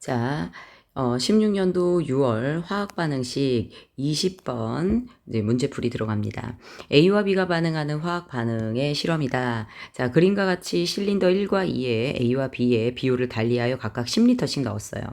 자, 16년도 6월 화학 반응식 20번 이제 문제풀이 들어갑니다. A와 B가 반응하는 화학 반응의 실험이다. 자, 그림과 같이 실린더 1과 2에 A와 B의 비율을 달리하여 각각 10리터씩 넣었어요.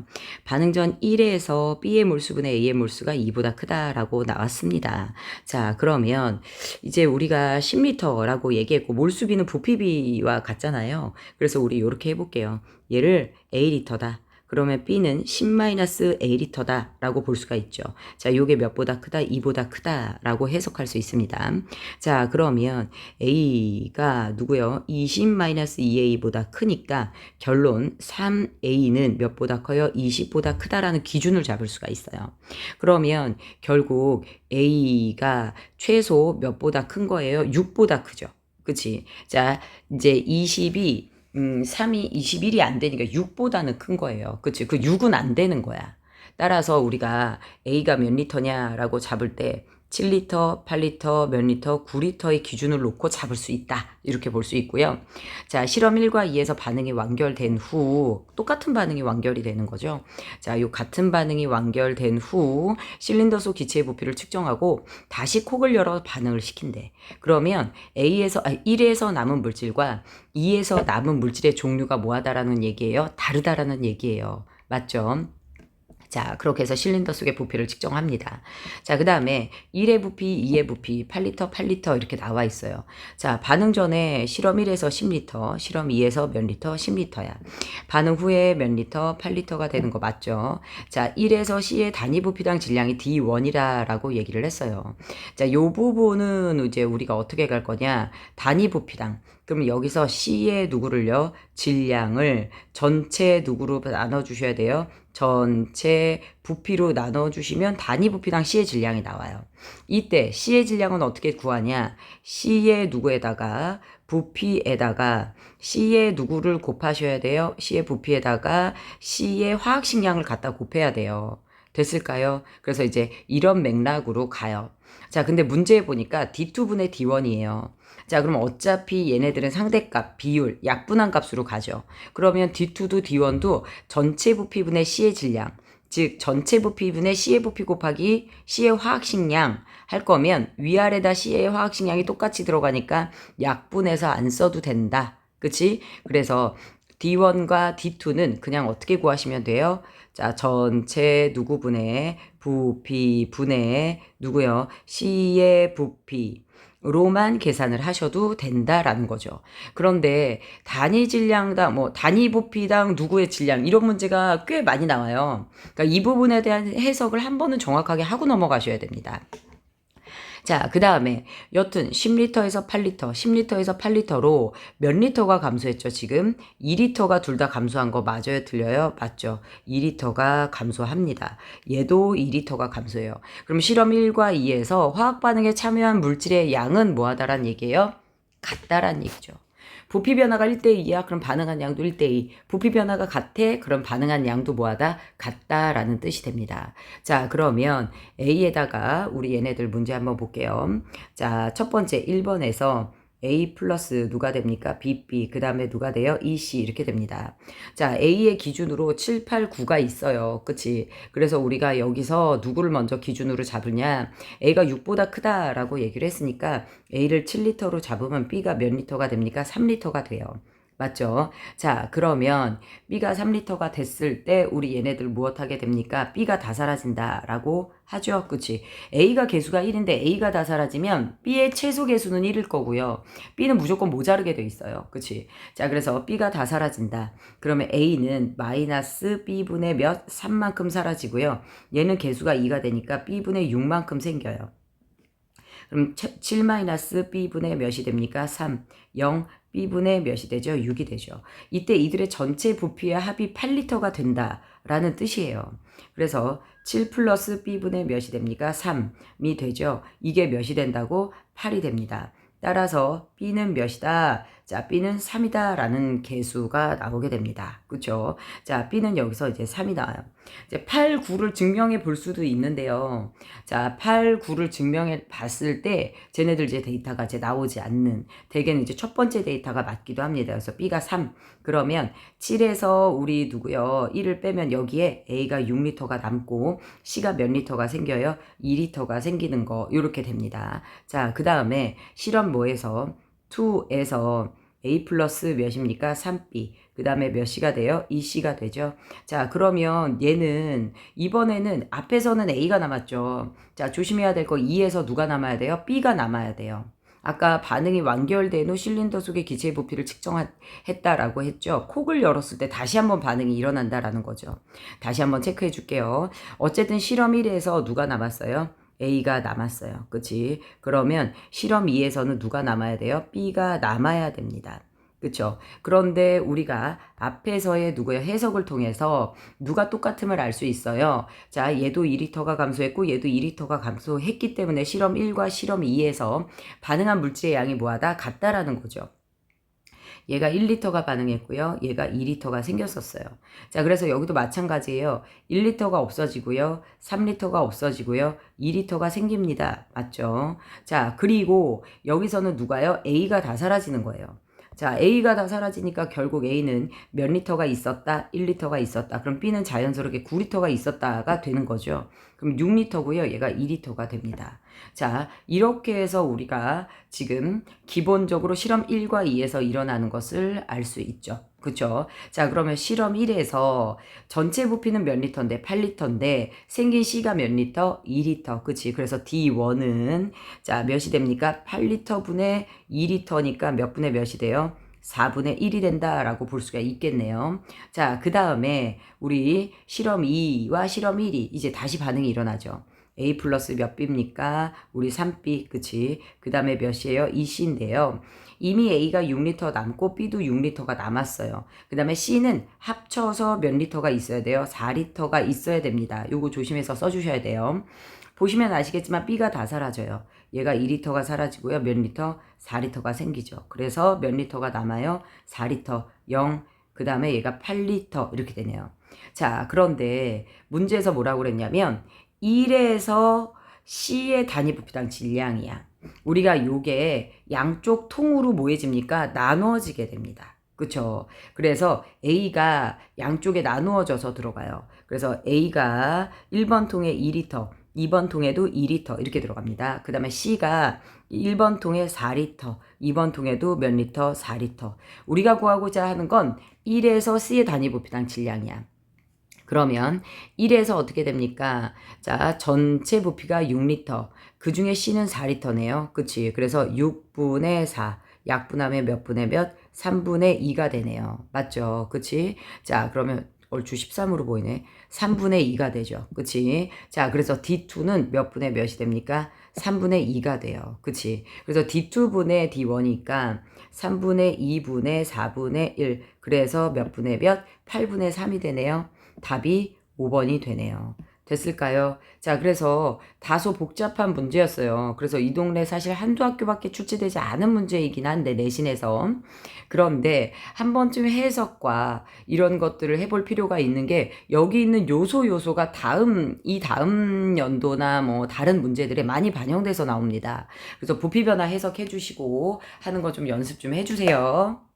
반응 전 1에서 B의 몰수분의 A의 몰수가 2보다 크다라고 나왔습니다. 자, 그러면 이제 우리가 10리터라고 얘기했고 몰수비는 부피비와 같잖아요. 그래서 우리 이렇게 해볼게요. 얘를 A리터다. 그러면 B는 10-A리터다 라고 볼 수가 있죠. 자, 요게 몇보다 크다? 2보다 크다 라고 해석할 수 있습니다. 자, 그러면 A가 누구요? 20-2A보다 크니까 결론 3A는 몇보다 커요? 20보다 크다라는 기준을 잡을 수가 있어요. 그러면 결국 A가 최소 몇보다 큰 거예요? 6보다 크죠. 그치? 자, 이제 20이 3이 21이 안 되니까 6보다는 큰 거예요. 그치? 그 6은 안 되는 거야. 따라서 우리가 A가 몇 리터냐라고 잡을 때 7리터, 8리터, 몇 리터, 9리터의 기준을 놓고 잡을 수 있다. 이렇게 볼 수 있고요. 자, 실험 1과 2에서 반응이 완결된 후 똑같은 반응이 완결이 되는 거죠. 자, 요 같은 반응이 완결된 후 실린더 속 기체의 부피를 측정하고 다시 콕을 열어 반응을 시킨대. 그러면 1에서 남은 물질과 2에서 남은 물질의 종류가 뭐하다라는 얘기예요? 다르다라는 얘기예요. 맞죠? 자, 그렇게 해서 실린더 속의 부피를 측정합니다. 자, 그 다음에 1의 부피, 2의 부피, 8리터, 8리터 이렇게 나와 있어요. 자, 반응 전에 실험 1에서 10리터, 실험 2에서 몇 리터? 10리터야. 반응 후에 몇 리터? 8리터가 되는 거 맞죠? 자, 1에서 C의 단위 부피당 질량이 D1이라고 얘기를 했어요. 자, 요 부분은 이제 우리가 어떻게 갈 거냐? 단위 부피당. 그럼 여기서 C의 누구를요? 질량을 전체 누구로 나눠주셔야 돼요? 전체 부피로 나눠주시면 단위 부피당 C의 질량이 나와요. 이때 C의 질량은 어떻게 구하냐? C의 누구에다가 부피에다가 C의 누구를 곱하셔야 돼요? C의 부피에다가 C의 화학식량을 갖다 곱해야 돼요. 됐을까요? 그래서 이제 이런 맥락으로 가요. 자, 근데 문제에 보니까 D2분의 D1이에요. 자, 그럼 어차피 얘네들은 상대값, 비율, 약분한 값으로 가죠. 그러면 D2도 D1도 전체 부피분의 C의 질량, 즉 전체 부피분의 C의 부피 곱하기 C의 화학식량 할 거면 위아래다 C의 화학식량이 똑같이 들어가니까 약분해서 안 써도 된다. 그치? 그래서 D1과 D2는 그냥 어떻게 구하시면 돼요? 자, 전체 누구분의 부피분의 누구요? C의 부피. 로만 계산을 하셔도 된다라는 거죠. 그런데 단위 질량당 단위 부피당 누구의 질량 이런 문제가 꽤 많이 나와요. 그러니까 이 부분에 대한 해석을 한 번은 정확하게 하고 넘어가셔야 됩니다. 자, 그 다음에 여튼 10리터에서 8리터, 10리터에서 8리터로 몇 리터가 감소했죠? 지금 2리터가 둘 다 감소한 거 맞아요? 틀려요? 맞죠? 2리터가 감소합니다. 얘도 2리터가 감소해요. 그럼 실험 1과 2에서 화학 반응에 참여한 물질의 양은 뭐하다란 얘기예요? 같다란 얘기죠. 부피 변화가 1대2야. 그럼 반응한 양도 1대2. 부피 변화가 같아. 그럼 반응한 양도 뭐하다? 같다라는 뜻이 됩니다. 자, 그러면 A에다가 우리 얘네들 문제 한번 볼게요. 자, 첫 번째 1번에서 A 플러스 누가 됩니까? BB 그 다음에 누가 돼요? EC 이렇게 됩니다. 자, A의 기준으로 7, 8, 9가 있어요. 그치? 그래서 우리가 여기서 누구를 먼저 기준으로 잡으냐? A가 6보다 크다라고 얘기를 했으니까 A를 7리터로 잡으면 B가 몇 리터가 됩니까? 3리터가 돼요. 맞죠? 자, 그러면 B가 3리터가 됐을 때 우리 얘네들 무엇하게 됩니까? B가 다 사라진다라고 하죠. 그치? A가 개수가 1인데 A가 다 사라지면 B의 최소 개수는 1일 거고요. B는 무조건 모자르게 돼 있어요. 그치? 자, 그래서 B가 다 사라진다. 그러면 A는 마이너스 B분의 몇? 3만큼 사라지고요. 얘는 개수가 2가 되니까 B분의 6만큼 생겨요. 그럼 7-B분의 몇이 됩니까? 3, 0, B분의 몇이 되죠? 6이 되죠. 이때 이들의 전체 부피의 합이 8리터가 된다라는 뜻이에요. 그래서 7 플러스 B분의 몇이 됩니까? 3이 되죠. 이게 몇이 된다고? 8이 됩니다. 따라서 B는 몇이다? 자, B는 3이다 라는 개수가 나오게 됩니다. 그쵸? 자, B는 여기서 이제 3이 나와요. 이제 8, 9를 증명해 볼 수도 있는데요. 자, 8, 9를 증명해 봤을 때 쟤네들 이제 데이터가 이제 나오지 않는, 대개는 이제 첫 번째 데이터가 맞기도 합니다. 그래서 B가 3. 그러면 7에서 우리 누구요? 1을 빼면 여기에 A가 6리터가 남고 C가 몇 리터가 생겨요? 2리터가 생기는 거 이렇게 됩니다. 자, 그 다음에 실험 뭐에서 2에서 A 플러스 몇입니까? 3B. 그 다음에 몇 C가 돼요? 2C가 되죠. 자, 그러면 얘는 이번에는 앞에서는 A가 남았죠. 자, 조심해야 될 거 2에서 누가 남아야 돼요? B가 남아야 돼요. 아까 반응이 완결된 후 실린더 속의 기체의 부피를 측정했다라고 했죠. 콕을 열었을 때 다시 한번 반응이 일어난다라는 거죠. 다시 한번 체크해 줄게요. 어쨌든 실험 1에서 누가 남았어요? A가 남았어요. 그치? 그러면 실험 2에서는 누가 남아야 돼요? B가 남아야 됩니다. 그쵸? 그런데 우리가 앞에서의 누구의 해석을 통해서 누가 똑같음을 알 수 있어요. 자, 얘도 2리터가 감소했고 얘도 2리터가 감소했기 때문에 실험 1과 실험 2에서 반응한 물질의 양이 뭐하다? 같다라는 거죠. 얘가 1리터가 반응했고요. 얘가 2리터가 생겼었어요. 자, 그래서 여기도 마찬가지예요. 1리터가 없어지고요. 3리터가 없어지고요. 2리터가 생깁니다. 맞죠? 자, 그리고 여기서는 누가요? A가 다 사라지는 거예요. 자, A가 다 사라지니까 결국 A는 몇 리터가 있었다? 1리터가 있었다. 그럼 B는 자연스럽게 9리터가 있었다가 되는 거죠. 그럼 6리터고요. 얘가 2리터가 됩니다. 자, 이렇게 해서 우리가 지금 기본적으로 실험 1과 2에서 일어나는 것을 알 수 있죠. 그쵸? 자, 그러면 실험 1에서 전체 부피는 몇 리터인데? 8리터인데 생긴 C가 몇 리터? 2리터. 그치? 그래서 D1은 자, 몇이 됩니까? 8리터 분의 2리터니까 몇 분의 몇이 돼요? 4분의 1이 된다라고 볼 수가 있겠네요. 자, 그 다음에 우리 실험 2와 실험 1이 이제 다시 반응이 일어나죠. A 플러스 몇 B입니까? 우리 3B, 그치? 그 다음에 몇이에요? 2C인데요. 이미 A가 6리터 남고 B도 6리터가 남았어요. 그 다음에 C는 합쳐서 몇 리터가 있어야 돼요? 4리터가 있어야 됩니다. 요거 조심해서 써주셔야 돼요. 보시면 아시겠지만 B가 다 사라져요. 얘가 2리터가 사라지고요. 몇 리터? 4리터가 생기죠. 그래서 몇 리터가 남아요? 4리터, 0, 그 다음에 얘가 8리터 이렇게 되네요. 자, 그런데 문제에서 뭐라고 그랬냐면 1에서 C의 단위 부피당 질량이야. 우리가 요게 양쪽 통으로 뭐해집니까? 나누어지게 됩니다. 그쵸? 그래서 A가 양쪽에 나누어져서 들어가요. 그래서 A가 1번 통에 2리터, 2번 통에도 2리터 이렇게 들어갑니다. 그 다음에 C가 1번 통에 4리터, 2번 통에도 몇 리터? 4리터. 우리가 구하고자 하는 건 1에서 C의 단위 부피당 질량이야. 그러면 1에서 어떻게 됩니까? 자, 전체 부피가 6리터. 그 중에 C는 4리터네요. 그치? 그래서 6분의 4. 약분하면 몇 분의 몇? 3분의 2가 되네요. 맞죠? 그치? 자, 그러면 얼추 13으로 보이네. 3분의 2가 되죠. 그치? 자, 그래서 D2는 몇 분의 몇이 됩니까? 3분의 2가 돼요. 그치? 그래서 D2분의 D1이니까 3분의 2분의 4분의 1. 그래서 몇 분의 몇? 8분의 3이 되네요. 답이 5번이 되네요. 됐을까요? 자, 그래서 다소 복잡한 문제였어요. 그래서 이 동네 사실 한두 학교밖에 출제되지 않은 문제이긴 한데, 내신에서. 그런데 한 번쯤 해석과 이런 것들을 해볼 필요가 있는 게, 여기 있는 요소가 이 다음 연도나 뭐 다른 문제들에 많이 반영돼서 나옵니다. 그래서 부피 변화 해석해 주시고 하는 거 좀 연습 좀 해주세요.